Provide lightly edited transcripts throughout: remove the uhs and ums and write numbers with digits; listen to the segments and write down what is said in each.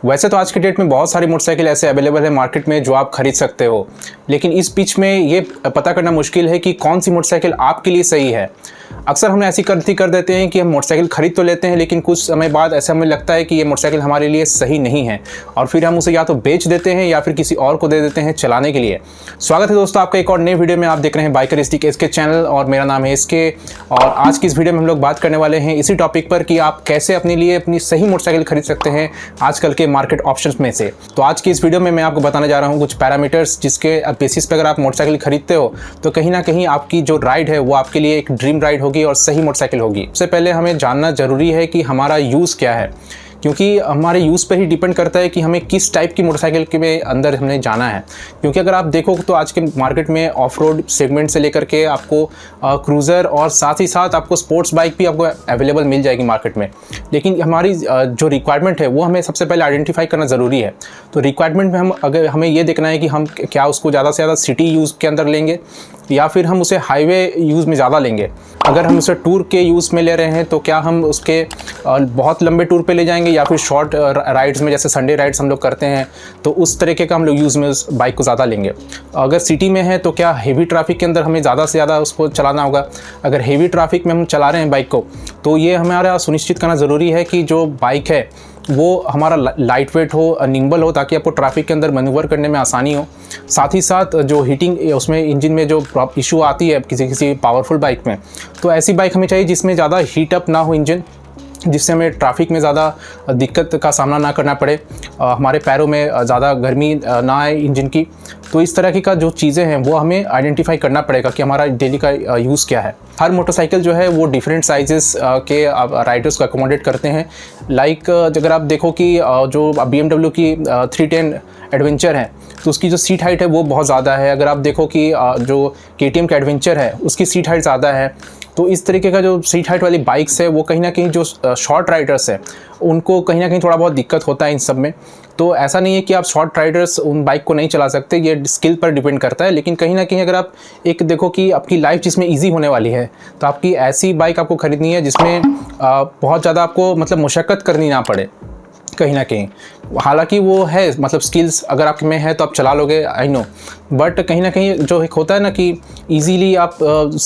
वैसे तो आज के डेट में बहुत सारी मोटरसाइकिल ऐसे अवेलेबल है मार्केट में जो आप खरीद सकते हो, लेकिन इस बीच में ये पता करना मुश्किल है कि कौन सी मोटरसाइकिल आपके लिए सही है। अक्सर हम ऐसी गलती कर देते हैं कि हम मोटरसाइकिल खरीद तो लेते हैं, लेकिन कुछ समय बाद ऐसा हमें लगता है कि ये मोटरसाइकिल हमारे लिए सही नहीं है और फिर हम उसे या तो बेच देते हैं या फिर किसी और को दे देते हैं चलाने के लिए। स्वागत है दोस्तों आपका एक और नए वीडियो में। आप देख रहे हैं बाइकरिस्टिक एसके चैनल और मेरा नाम है एसके। और आज की इस वीडियो में हम लोग बात करने वाले हैं इसी टॉपिक पर कि आप कैसे अपने लिए अपनी सही मोटरसाइकिल खरीद सकते हैं आजकल के मार्केट ऑप्शंस में से। तो आज की इस वीडियो में मैं आपको बताने जा रहा हूँ कुछ पैरामीटर्स जिसके बेसिस पे अगर आप मोटरसाइकिल खरीदते हो तो कहीं ना कहीं आपकी जो राइड है वो आपके लिए एक ड्रीम राइड होगी और सही मोटरसाइकिल होगी। सबसे पहले हमें जानना जरूरी है कि हमारा यूज़ क्या है, क्योंकि हमारे यूज़ पर ही डिपेंड करता है कि हमें किस टाइप की मोटरसाइकिल के अंदर हमने जाना है। क्योंकि अगर आप देखो तो आज के मार्केट में ऑफ रोड सेगमेंट से लेकर के आपको क्रूज़र और साथ ही साथ आपको स्पोर्ट्स बाइक भी आपको अवेलेबल मिल जाएगी मार्केट में। लेकिन हमारी जो रिक्वायरमेंट है वो हमें सबसे पहले आइडेंटिफाई करना ज़रूरी है। तो रिक्वायरमेंट में अगर हमें ये देखना है कि हम क्या उसको ज़्यादा से ज़्यादा सिटी यूज़ के अंदर लेंगे या फिर हम उसे हाईवे यूज़ में ज़्यादा लेंगे। अगर हम उसे टूर के यूज़ में ले रहे हैं तो क्या हम उसके बहुत लंबे टूर पे ले जाएंगे या फिर शॉर्ट राइड्स में, जैसे संडे राइड्स हम लोग करते हैं तो उस तरीके का हम लोग यूज़ में उस बाइक को ज़्यादा लेंगे। अगर सिटी में है तो क्या हेवी ट्रैफिक के अंदर हमें ज़्यादा से ज़्यादा उसको चलाना होगा। अगर हेवी ट्रैफिक में हम चला रहे हैं बाइक को तो ये हमारा सुनिश्चित करना ज़रूरी है कि जो बाइक है वो हमारा लाइट वेट हो, निम्बल हो, ताकि आपको ट्रैफिक के अंदर मैन्यूवर करने में आसानी हो। साथ ही साथ जो हीटिंग उसमें इंजन में जो इशू आती है किसी पावरफुल बाइक में, तो ऐसी बाइक हमें चाहिए जिसमें ज़्यादा हीट अप ना हो इंजन, जिससे हमें ट्रैफिक में ज़्यादा दिक्कत का सामना ना करना पड़े, हमारे पैरों में ज़्यादा गर्मी ना आए इंजन की। तो इस तरह की का जो चीज़ें हैं वो हमें आइडेंटिफाई करना पड़ेगा कि हमारा डेली का यूज़ क्या है। हर मोटरसाइकिल जो है वो डिफरेंट साइजेस के राइडर्स को अकोमोडेट करते हैं। लाइक अगर आप देखो कि जो BMW की 310 एडवेंचर है तो उसकी जो सीट हाइट है वो बहुत ज़्यादा है। अगर आप देखो कि जो KTM का एडवेंचर है उसकी सीट हाइट ज़्यादा है। तो इस तरीके का जो सीट हाइट वाली बाइक्स है वो कहीं ना कहीं जो शॉर्ट राइडर्स है उनको कहीं ना कहीं थोड़ा बहुत दिक्कत होता है इन सब में। तो ऐसा नहीं है कि आप शॉर्ट राइडर्स उन बाइक को नहीं चला सकते, ये स्किल पर डिपेंड करता है। लेकिन कहीं ना कहीं अगर आप एक देखो कि आपकी लाइफ जिसमें इजी होने वाली है तो आपकी ऐसी बाइक आपको खरीदनी है जिसमें बहुत ज़्यादा आपको मतलब मुशक्क़त करनी ना पड़े कहीं ना कहीं। हालांकि वो है मतलब स्किल्स अगर आप में है तो आप चला लोगे, आई नो, बट कहीं ना कहीं जो एक होता है ना कि इजीली आप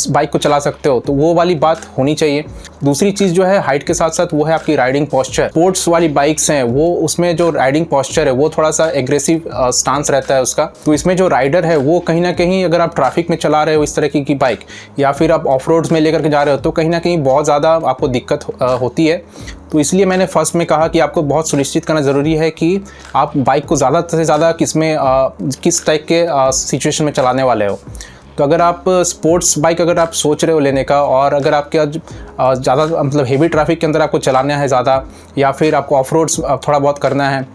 बाइक को चला सकते हो तो वो वाली बात होनी चाहिए। दूसरी चीज़ जो है हाइट के साथ साथ वो है आपकी राइडिंग पोस्चर। स्पोर्ट्स वाली बाइक्स हैं वो उसमें जो राइडिंग पोस्चर है वो थोड़ा सा एग्रेसिव स्टांस रहता है उसका। तो इसमें जो राइडर है वो कहीं ना कहीं अगर आप ट्रैफिक में चला रहे हो इस तरह की बाइक या फिर आप ऑफ रोड्स में लेकर के जा रहे हो तो कहीं ना कहीं बहुत ज़्यादा आपको दिक्कत होती है। तो इसलिए मैंने फर्स्ट में कहा कि आपको बहुत सुनिश्चित करना ज़रूरी है कि आप बाइक को ज़्यादा से ज़्यादा किस टाइप के सिचुएशन में चलाने वाले हो। तो अगर आप स्पोर्ट्स बाइक अगर आप सोच रहे हो लेने का और अगर आपके ज़्यादा मतलब हेवी ट्रैफिक के अंदर आपको चलाना है ज़्यादा या फिर आपको ऑफ रोड्स थोड़ा बहुत करना है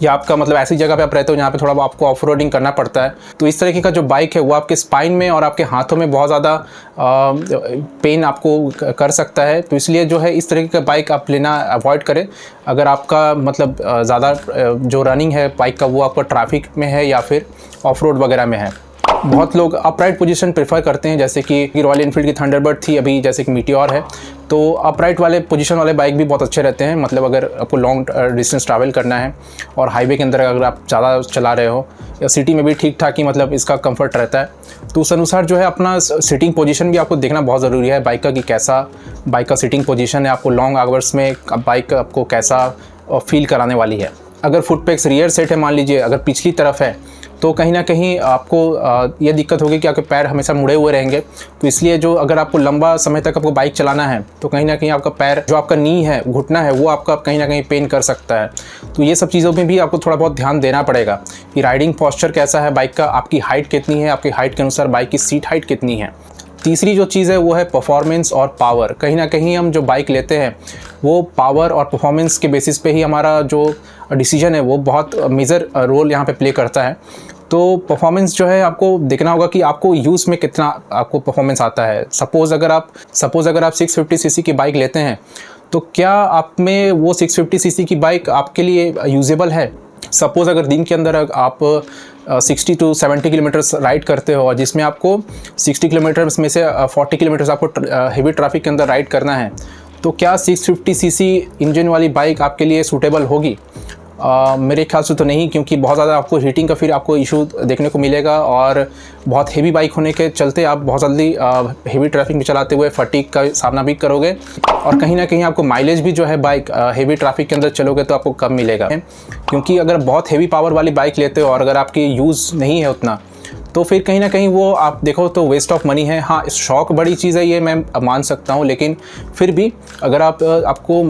या आपका मतलब ऐसी जगह पे आप रहते हो जहाँ पे थोड़ा आपको ऑफ रोडिंग करना पड़ता है, तो इस तरीके का जो बाइक है वो आपके स्पाइन में और आपके हाथों में बहुत ज़्यादा पेन आपको कर सकता है। तो इसलिए जो है इस तरीके का बाइक आप लेना अवॉइड करें अगर आपका मतलब ज़्यादा जो रनिंग है बाइक का वो आपका ट्रैफिक में है या फिर ऑफ रोड वगैरह में है। बहुत लोग अपराइट पोजीशन प्रेफर करते हैं, जैसे कि रॉयल एनफील्ड की थंडरबर्ड थी, अभी जैसे कि मीटियोर है। तो अपराइट वाले पोजीशन वाले बाइक भी बहुत अच्छे रहते हैं, मतलब अगर आपको लॉन्ग डिस्टेंस ट्रैवल करना है और हाईवे के अंदर अगर आप ज़्यादा चला रहे हो या सिटी में भी ठीक ठाक ही मतलब इसका कंफर्ट रहता है। तो उस अनुसार जो है अपना सिटिंग पोजीशन भी आपको देखना बहुत ज़रूरी है बाइक का कि कैसा बाइक का सिटिंग पोजीशन है, आपको लॉन्ग आवर्स में बाइक आपको कैसा फील कराने वाली है। अगर फुटपेक्स रियर सेट है मान लीजिए, अगर पिछली तरफ है तो कहीं ना कहीं आपको ये दिक्कत होगी कि आपके पैर हमेशा मुड़े हुए रहेंगे। तो इसलिए जो अगर आपको लंबा समय तक आपको बाइक चलाना है तो कहीं ना कहीं आपका पैर जो आपका नी है, घुटना है, वो आपका कहीं ना कहीं पेन कर सकता है। तो ये सब चीज़ों में भी आपको थोड़ा बहुत ध्यान देना पड़ेगा कि राइडिंग पोस्चर कैसा है बाइक का, आपकी हाइट कितनी है, आपकी हाइट के अनुसार बाइक की सीट हाइट कितनी है। तीसरी जो चीज़ है वो है परफॉर्मेंस और पावर। कहीं ना कहीं हम जो बाइक लेते हैं वो पावर और परफॉर्मेंस के बेसिस पे ही हमारा जो डिसीजन है वो बहुत मेजर रोल यहाँ पे प्ले करता है। तो परफॉर्मेंस जो है आपको देखना होगा कि आपको यूज़ में कितना आपको परफॉर्मेंस आता है। सपोज़ अगर आप 650 सीसी की बाइक लेते हैं तो क्या आप में वो 650 सीसी की बाइक आपके लिए यूजेबल है। सपोज़ अगर दिन के अंदर आप 60 to 70 किलोमीटर्स राइड करते हो और जिसमें आपको 60 किलोमीटर्स में से 40 किलोमीटर्स आपको हेवी ट्रैफिक के अंदर राइड करना है, तो क्या 650 सीसी इंजन वाली बाइक आपके लिए सूटेबल होगी। मेरे ख्याल से तो नहीं, क्योंकि बहुत ज़्यादा आपको हीटिंग का फिर आपको इशू देखने को मिलेगा और बहुत हेवी बाइक होने के चलते आप बहुत जल्दी हेवी ट्रैफिक में चलाते हुए फटीग का सामना भी करोगे और कहीं ना कहीं आपको माइलेज भी जो है बाइक हेवी ट्रैफिक के अंदर चलोगे तो आपको कम मिलेगा। क्योंकि अगर बहुत हेवी पावर वाली बाइक लेते हो और अगर आपकी यूज़ नहीं है उतना, तो फिर कहीं ना कहीं वो आप देखो तो वेस्ट ऑफ मनी है। हाँ, शौक बड़ी चीज़ है, ये मैं मान सकता हूँ, लेकिन फिर भी अगर आपको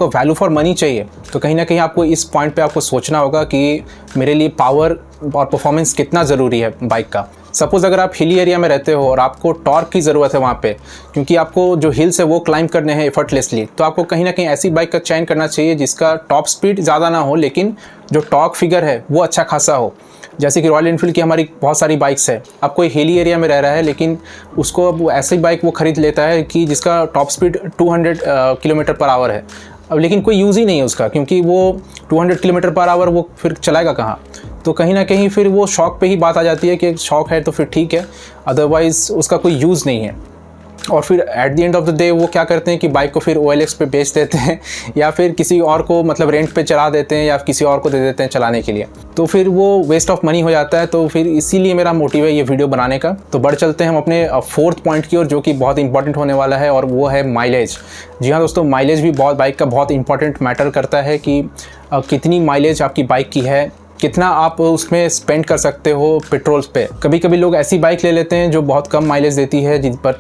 वैल्यू फॉर मनी चाहिए तो कहीं ना कहीं आपको इस पॉइंट पे आपको सोचना होगा कि मेरे लिए पावर और परफॉर्मेंस कितना ज़रूरी है बाइक का। सपोज़ अगर आप हिली एरिया में रहते हो और आपको टॉर्क की ज़रूरत है वहाँ पे, क्योंकि आपको जो हिल्स है वो क्लाइंब करने हैं एफर्टलेसली, तो आपको कहीं ना कहीं ऐसी बाइक का चयन करना चाहिए जिसका टॉप स्पीड ज़्यादा ना हो लेकिन जो टॉर्क फिगर है वो अच्छा खासा हो। जैसे कि रॉयल एनफील्ड की हमारी बहुत सारी बाइक्स है। अब कोई हिली एरिया में रह रहा है लेकिन उसको अब ऐसी बाइक वो ख़रीद लेता है कि जिसका top speed 200 kilometre per hour है, अब लेकिन कोई यूज़ ही नहीं है उसका, क्योंकि वो 200 किलोमीटर पर आवर वो फिर चलाएगा कहाँ। तो कहीं ना कहीं फिर वो शौक पे ही बात आ जाती है कि शौक है तो फिर ठीक है, अदरवाइज़ उसका कोई यूज़ नहीं है। और फिर at the end of the day वो क्या करते हैं कि बाइक को फिर OLX पे बेच देते हैं या फिर किसी और को मतलब रेंट पे चला देते हैं या किसी और को दे देते हैं चलाने के लिए, तो फिर वो वेस्ट ऑफ मनी हो जाता है। तो फिर इसीलिए मेरा मोटिव है ये वीडियो बनाने का। तो बढ़ चलते हैं हम अपने फोर्थ पॉइंट की ओर, जो कि बहुत इंपॉर्टेंट होने वाला है, और वो है माइलेज। जी हाँ दोस्तों, माइलेज भी बाइक का बहुत इंपॉर्टेंट मैटर करता है कि कितनी माइलेज आपकी बाइक की है, कितना आप उसमें स्पेंड कर सकते हो पेट्रोल पे। कभी कभी लोग ऐसी बाइक ले लेते हैं जो बहुत कम माइलेज देती है, जिन पर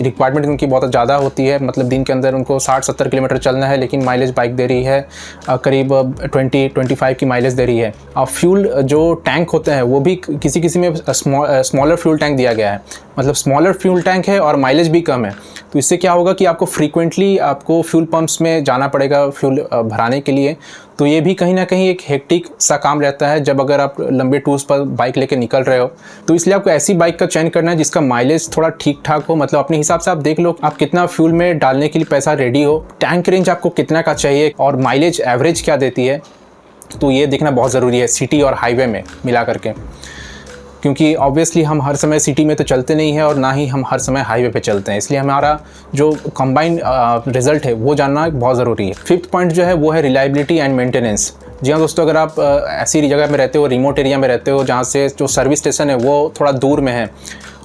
रिक्वायरमेंट उनकी बहुत ज़्यादा होती है, मतलब दिन के अंदर उनको 60-70 किलोमीटर चलना है, लेकिन माइलेज बाइक दे रही है करीब 20-25 की माइलेज दे रही है। और फ्यूल जो टैंक होते हैं वो भी किसी में स्मॉलर फ्यूल टैंक दिया गया है, मतलब स्मॉलर फ्यूल टैंक है और माइलेज भी कम है। तो इससे क्या होगा कि आपको फ्रीक्वेंटली आपको फ्यूल पंप्स में जाना पड़ेगा फ्यूल भराने के लिए। तो ये भी कहीं ना कहीं एक हेक्टिक सा काम रहता है जब अगर आप लंबे टूर्स पर बाइक लेके निकल रहे हो। तो इसलिए आपको ऐसी बाइक का चयन करना है जिसका माइलेज थोड़ा ठीक ठाक हो, मतलब अपने हिसाब से आप देख लो आप कितना फ्यूल में डालने के लिए पैसा रेडी हो, टैंक रेंज आपको कितना का चाहिए और माइलेज एवरेज क्या देती है। तो ये देखना बहुत ज़रूरी है सिटी और हाईवे में मिला करके, क्योंकि ऑब्वियसली हम हर समय सिटी में तो चलते नहीं हैं और ना ही हम हर समय हाईवे पे चलते हैं, इसलिए हमारा जो कंबाइंड रिजल्ट है वो जानना बहुत ज़रूरी है। फिफ्थ पॉइंट जो है वो है रिलायबिलिटी एंड मेंटेनेंस। जी हाँ दोस्तों, अगर आप ऐसी जगह में रहते हो, रिमोट एरिया में रहते हो जहाँ से जो सर्विस स्टेशन है वो थोड़ा दूर में है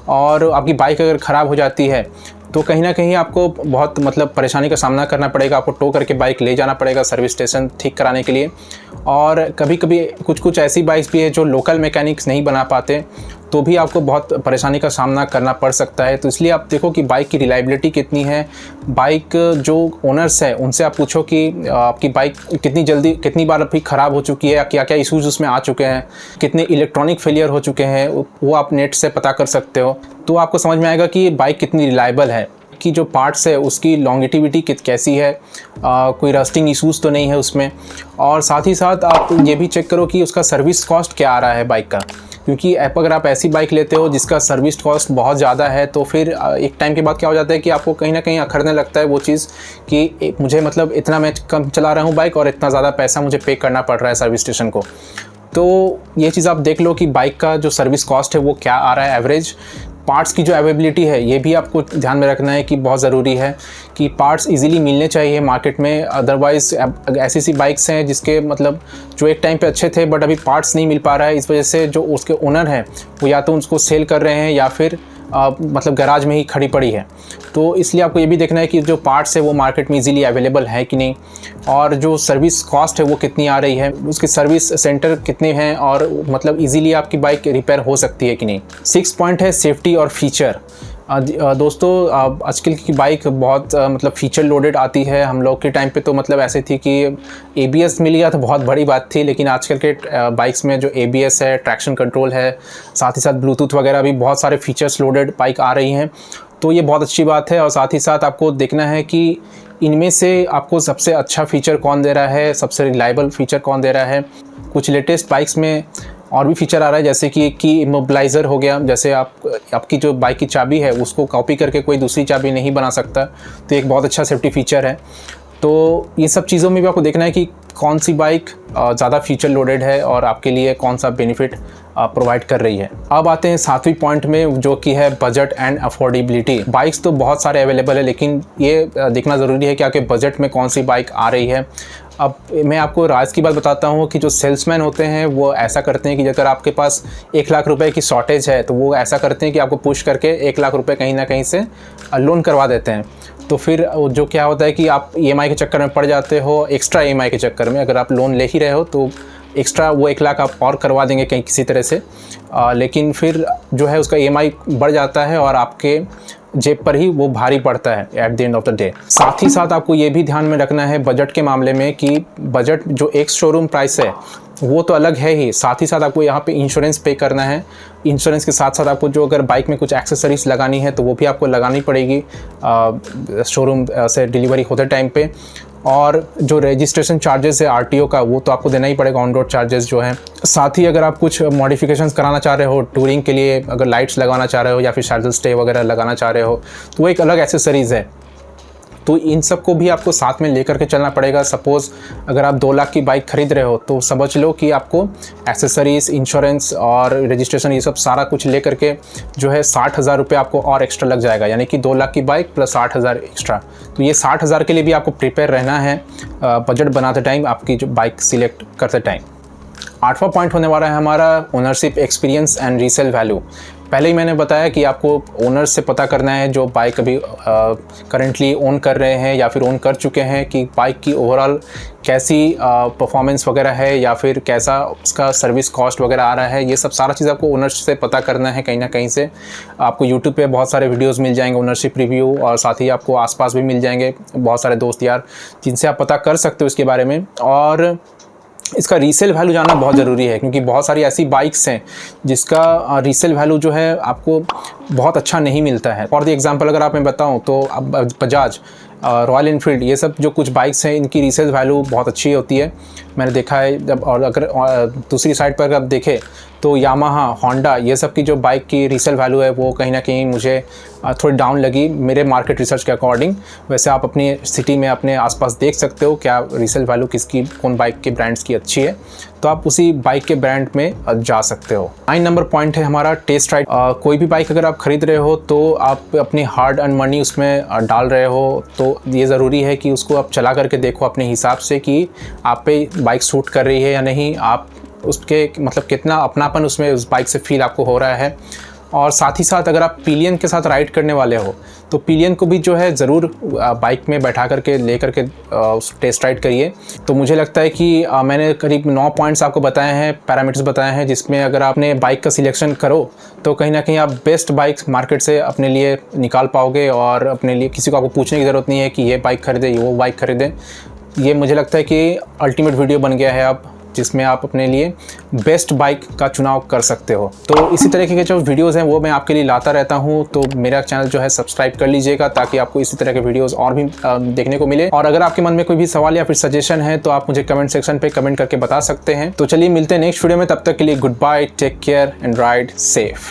और आपकी बाइक अगर ख़राब हो जाती है तो कहीं ना कहीं आपको बहुत मतलब परेशानी का सामना करना पड़ेगा। आपको टो करके बाइक ले जाना पड़ेगा सर्विस स्टेशन ठीक कराने के लिए। और कभी कभी कुछ ऐसी बाइक्स भी है जो लोकल मैकेनिक्स नहीं बना पाते, तो भी आपको बहुत परेशानी का सामना करना पड़ सकता है। तो इसलिए आप देखो कि बाइक की रिलायबिलिटी कितनी है। बाइक जो ओनर्स है उनसे आप पूछो कि आपकी बाइक कितनी बार अभी ख़राब हो चुकी है, क्या क्या इशूज़ उसमें आ चुके हैं, कितने इलेक्ट्रॉनिक फेलियर हो चुके हैं, वो आप नेट से पता कर सकते हो। तो आपको समझ में आएगा कि बाइक कितनी रिलायबल है, कि जो पार्ट्स है उसकी लॉन्गिटिविटी कैसी है, कोई रस्टिंग इशूज़ तो नहीं है उसमें। और साथ ही साथ आप ये भी चेक करो कि उसका सर्विस कॉस्ट क्या आ रहा है बाइक का, क्योंकि अगर आप ऐसी बाइक लेते हो जिसका सर्विस कॉस्ट बहुत ज़्यादा है तो फिर एक टाइम के बाद क्या हो जाता है कि आपको कहीं ना कहीं अखरने लगता है वो चीज़ कि मुझे मतलब इतना मैं कम चला रहा हूँ बाइक और इतना ज़्यादा पैसा मुझे पे करना पड़ रहा है सर्विस स्टेशन को। तो ये चीज़ आप देख लो कि बाइक का जो सर्विस कॉस्ट है वो क्या आ रहा है एवरेज। पार्ट्स की जो अवेलेबिलिटी है ये भी आपको ध्यान में रखना है कि बहुत ज़रूरी है कि पार्ट्स इजीली मिलने चाहिए मार्केट में। अदरवाइज़ ऐसी बाइक्स हैं जिसके मतलब जो एक टाइम पे अच्छे थे बट अभी पार्ट्स नहीं मिल पा रहा है, इस वजह से जो उसके ओनर हैं वो या तो उसको सेल कर रहे हैं या फिर मतलब गैराज में ही खड़ी पड़ी है। तो इसलिए आपको ये भी देखना है कि जो पार्ट्स है वो मार्केट में इजीली अवेलेबल है कि नहीं, और जो सर्विस कॉस्ट है वो कितनी आ रही है, उसके सर्विस सेंटर कितने हैं और मतलब इजीली आपकी बाइक रिपेयर हो सकती है कि नहीं। 6 पॉइंट है सेफ्टी और फीचर। दोस्तों आजकल की बाइक बहुत मतलब फ़ीचर लोडेड आती है। हम लोग के टाइम पे तो मतलब ऐसे थी कि ABS मिल गया तो बहुत बड़ी बात थी, लेकिन आजकल के बाइक्स में जो ABS है, ट्रैक्शन कंट्रोल है, साथ ही साथ ब्लूटूथ वगैरह भी बहुत सारे फीचर्स लोडेड बाइक आ रही हैं। तो ये बहुत अच्छी बात है। और साथ ही साथ आपको देखना है कि इनमें से आपको सबसे अच्छा फ़ीचर कौन दे रहा है, सबसे रिलायबल फ़ीचर कौन दे रहा है। कुछ लेटेस्ट बाइक्स में और भी फीचर आ रहा है, जैसे कि की इमोबिलाइज़र हो गया, जैसे आपकी जो बाइक की चाबी है उसको कॉपी करके कोई दूसरी चाबी नहीं बना सकता, तो एक बहुत अच्छा सेफ्टी फीचर है। तो ये सब चीज़ों में भी आपको देखना है कि कौन सी बाइक ज़्यादा फीचर लोडेड है और आपके लिए कौन सा बेनिफिट प्रोवाइड कर रही है। अब आते हैं 7वीं पॉइंट में, जो कि है बजट एंड अफोर्डेबिलिटी। बाइक्स तो बहुत सारे अवेलेबल है, लेकिन ये देखना ज़रूरी है कि आपके बजट में कौन सी बाइक आ रही है। अब मैं आपको राज की बात बताता हूँ कि जो सेल्समैन होते हैं वो ऐसा करते हैं कि अगर आपके पास 1 लाख रुपए की शॉर्टेज है तो वो ऐसा करते हैं कि आपको पुश करके 1 लाख रुपए कहीं ना कहीं से लोन करवा देते हैं। तो फिर जो क्या होता है कि आप EMI के चक्कर में पड़ जाते हो, एक्स्ट्रा EMI के चक्कर में। अगर आप लोन ले ही रहे हो तो एक्स्ट्रा वो 1 लाख आप और करवा देंगे कहीं किसी तरह से, लेकिन फिर जो है उसका EMI बढ़ जाता है और आपके जेब पर ही वो भारी पड़ता है at the end of the day. साथ ही साथ आपको ये भी ध्यान में रखना है बजट के मामले में कि बजट जो एक शोरूम प्राइस है वो तो अलग है ही, साथ ही साथ आपको यहाँ पे इंश्योरेंस पे करना है। इंश्योरेंस के साथ साथ आपको जो अगर बाइक में कुछ एक्सेसरीज लगानी है तो वो भी आपको लगानी पड़ेगी शोरूम से डिलीवरी होते टाइम पे। और जो रजिस्ट्रेशन चार्जेस है RTO का वो तो आपको देना ही पड़ेगा, ऑन रोड चार्जेस जो हैं। साथ ही अगर आप कुछ मॉडिफिकेशंस कराना चाह रहे हो टूरिंग के लिए, अगर लाइट्स लगवाना चाह रहे हो या फिर शार्जल स्टे वगैरह लगाना चाह रहे हो तो वो एक अलग एक्सेसरीज़ है। तो इन सब को भी आपको साथ में लेकर के चलना पड़ेगा। सपोज़ अगर आप 2 लाख की बाइक खरीद रहे हो तो समझ लो कि आपको एक्सेसरीज, इंश्योरेंस और रजिस्ट्रेशन ये सब सारा कुछ लेकर के जो है 60,000 रुपये आपको और एक्स्ट्रा लग जाएगा, यानी कि 2 लाख की बाइक प्लस 60,000 एक्स्ट्रा। तो ये 60,000 के लिए भी आपको प्रिपेयर रहना है बजट बनाते टाइम, आपकी जो बाइक सिलेक्ट करते टाइम। 8वां पॉइंट होने वाला है हमारा ownership experience and resale value. पहले ही मैंने बताया कि आपको ओनर से पता करना है जो बाइक अभी करंटली ओन कर रहे हैं या फिर ओन कर चुके हैं, कि बाइक की ओवरऑल कैसी परफॉर्मेंस वगैरह है या फिर कैसा उसका सर्विस कॉस्ट वगैरह आ रहा है। ये सब सारा चीज़ आपको ओनर से पता करना है कहीं ना कहीं से। आपको यूट्यूब पे बहुत सारे वीडियोस मिल जाएंगे ओनरशिप रिव्यू, और साथ ही आपको आसपास भी मिल जाएंगे बहुत सारे दोस्त यार जिनसे आप पता कर सकते हो इसके बारे में। और इसका रीसेल वैल्यू जानना बहुत ज़रूरी है, क्योंकि बहुत सारी ऐसी बाइक्स हैं जिसका रीसेल वैल्यू जो है आपको बहुत अच्छा नहीं मिलता है। फॉर द एग्जांपल अगर आप मैं बताऊं तो अब बजाज, रॉयल इनफील्ड, ये सब जो कुछ बाइक्स हैं इनकी रीसेल वैल्यू बहुत अच्छी होती है, मैंने देखा है जब। और अगर दूसरी साइड पर अगर आप देखें तो यामाहा, होंडा, ये सब की जो बाइक की रीसेल वैल्यू है वो कहीं ना कहीं मुझे थोड़ी डाउन लगी मेरे मार्केट रिसर्च के अकॉर्डिंग। वैसे आप अपनी सिटी में अपने आसपास देख सकते हो क्या रीसेल वैल्यू किसकी, कौन बाइक के ब्रांड्स की अच्छी है, तो आप उसी बाइक के ब्रांड में जा सकते हो। 9 नंबर पॉइंट है हमारा टेस्ट राइड। कोई भी बाइक अगर आप खरीद रहे हो तो आप अपनी हार्ड अर्न मनी उसमें डाल रहे हो, तो ये ज़रूरी है कि उसको आप चला करके देखो अपने हिसाब से कि आप पे बाइक सूट कर रही है या नहीं, आप उसके मतलब कितना अपनापन उसमें उस बाइक से फील आपको हो रहा है। और साथ ही साथ अगर आप पिलियन के साथ राइड करने वाले हो तो पिलियन को भी जो है ज़रूर बाइक में बैठा करके ले करके उस टेस्ट राइड करिए। तो मुझे लगता है कि मैंने करीब 9 पॉइंट्स आपको बताए हैं, पैरामीटर्स बताए हैं, जिसमें अगर आपने बाइक का सिलेक्शन करो तो कहीं ना कहीं आप बेस्ट बाइक मार्केट से अपने लिए निकाल पाओगे, और अपने लिए किसी को आपको पूछने की ज़रूरत नहीं है कि ये बाइक खरीदे, वो बाइक खरीदे। ये मुझे लगता है कि अल्टीमेट वीडियो बन गया है अब, जिसमें आप अपने लिए बेस्ट बाइक का चुनाव कर सकते हो। तो इसी तरीके के जो वीडियोस हैं वो मैं आपके लिए लाता रहता हूं, तो मेरा चैनल जो है सब्सक्राइब कर लीजिएगा ताकि आपको इसी तरह के वीडियोस और भी देखने को मिले। और अगर आपके मन में कोई भी सवाल या फिर सजेशन है तो आप मुझे कमेंट सेक्शन पे कमेंट करके बता सकते हैं। तो चलिए मिलते हैं नेक्स्ट वीडियो में, तब तक के लिए goodbye, take care and ride safe.